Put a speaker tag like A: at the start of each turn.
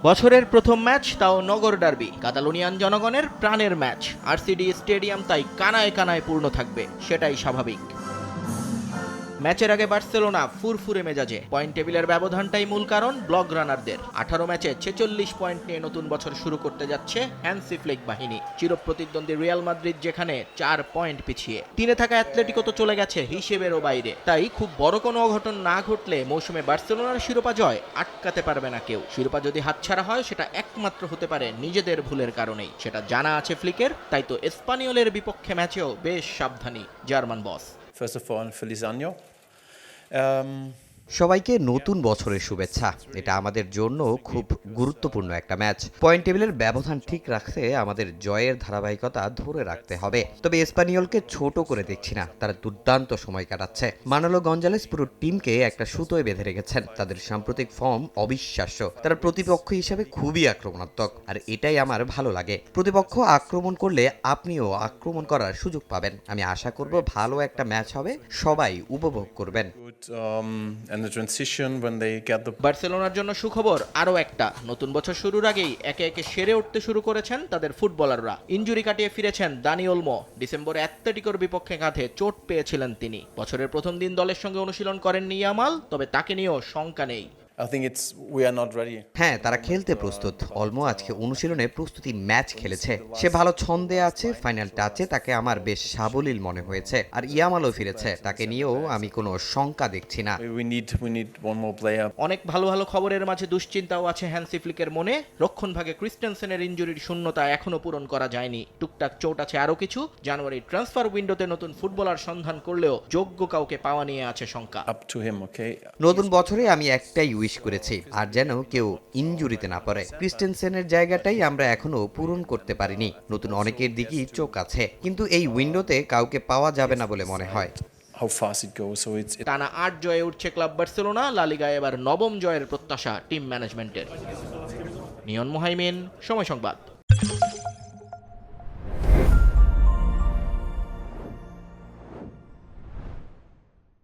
A: বছরের প্রথম ম্যাচ, তাও নগর ডার্বি, কাতালোনিয়ান জনগণের প্রাণের ম্যাচ। আরসিডি স্টেডিয়াম তাই কানায় কানায় পূর্ণ থাকবে, সেটাই স্বাভাবিক। ম্যাচের আগে বার্সেলোনা ফুরফুরে মেজাজে। পয়েন্ট টেবিলের ব্যবধানটাই মূল কারণ ব্লগ রানারদের। 18 ম্যাচে 46 পয়েন্ট নিয়ে নতুন বছর শুরু করতে যাচ্ছে হ্যান্সি ফ্লিক বাহিনী। চিরপ্রতিদ্বন্দ্বী রিয়াল মাদ্রিদ যেখানে 4 পয়েন্ট পিছিয়ে, 3-এ থাকা অ্যাথলেটিকো তো চলে গেছে হিসেবেরও বাইরে। তাই খুব বড় কোনো অঘটন না ঘটলে মৌসুমে বার্সেলোনার শিরোপা জয় আটকাতে পারবে না কেউ। শিরোপা যদি হাতছাড়া হয়, সেটা একমাত্র হতে পারে নিজেদের ভুলের কারণেই। সেটা জানা আছে ফ্লিকের, তাই তো এসপানিওলের বিপক্ষে ম্যাচেও বেশ সাবধানী German boss.
B: First of all, feliz año.
C: সবাইকে নতুন বছরের শুভেচ্ছা। এটা আমাদের জন্য খুব গুরুত্বপূর্ণ একটা ম্যাচ। পয়েন্ট টেবিলের ব্যবধান ঠিক রাখতে আমাদের জয়ের ধারাবাহিকতা ধরে রাখতে হবে। তবে এসপানিওলকে ছোট করে দেখছি না, তারা দুর্দান্ত সময় কাটাচ্ছে। মানোলো গঞ্জালেস পুরো টিমকে একটা সুতোয় বেঁধে রেখেছেন। তাদের সাম্প্রতিক ফর্ম অবিশ্বাস্য। তারা প্রতিপক্ষ হিসেবে খুবই আক্রমণাত্মক, আর এটাই আমার ভালো লাগে। প্রতিপক্ষ আক্রমণ করলে আপনিও আক্রমণ করার সুযোগ পাবেন। আমি আশা করব ভালো একটা ম্যাচ হবে, সবাই উপভোগ করবেন।
B: Good, and the transition when they get the
A: বার্সেলোনার জন্য সুখবর আরও একটা। নতুন বছর শুরুর আগেই একে একে সেরে উঠতে শুরু করেছেন তাদের ফুটবলাররা। ইনজুরি কাটিয়ে ফিরেছেন দানি ওলমো। ডিসেম্বরে অ্যাথলেটিকোর বিপক্ষে কাঁধে চোট পেয়েছিলেন তিনি। বছরের প্রথম দিন দলের সঙ্গে অনুশীলন করেননি ইয়ামাল, তবে তাকে নিয়েও শঙ্কা নেই।
B: I think we are not ready.
C: হ্যাঁ, তারা খেলতে প্রস্তুত। অলমো আজকে অনুশীলনে প্রস্তুতি ম্যাচ খেলেছে। সে ভালো ছন্দে আছে। ফাইনাল টাচে তাকে আমার বেশ সাবলীল মনে হয়েছে। আর ইয়ামালও ফিরেছে, তাকে নিয়েও আমি কোনো শঙ্কা দেখছি না।
B: We need one more player.
A: অনেক ভালো ভালো খবরের মাঝে দুশ্চিন্তাও আছে হ্যান্সি ফ্লিকের মনে। রক্ষণভাগে ক্রিস্টেনসেনের ইনজুরির শূন্যতা এখনো পূরণ করা যায়নি। টুকটাক চোট আছে আরও কিছু। জানুয়ারি ট্রান্সফার উইন্ডোতে নতুন ফুটবলার সন্ধান করলেও যোগ্য কাউকে পাওয়া নিয়ে আছে শঙ্কা।
B: Up to him, okay?
C: নতুন বছরে আমি একটাই উইশ করেছি, আর যেন কেউ ইনজুরিতে না পড়ে। ক্রিস্টেনসেনের জায়গাটাই আমরা এখনো পূরণ করতে পারিনি। নতুন অনেকের দিকেই চোখ আছে, কিন্তু এই উইন্ডোতে কাউকে পাওয়া যাবে না বলে মনে হয়।
B: How fast it goes. So it's
A: টানা 8 জয়ে উঠছে ক্লাব বার্সেলোনা। লা লিগায় এবার 9ম জয়ের প্রত্যাশা টিম ম্যানেজমেন্টের। নিয়ন মোহাইমিন, সময় সংবাদ।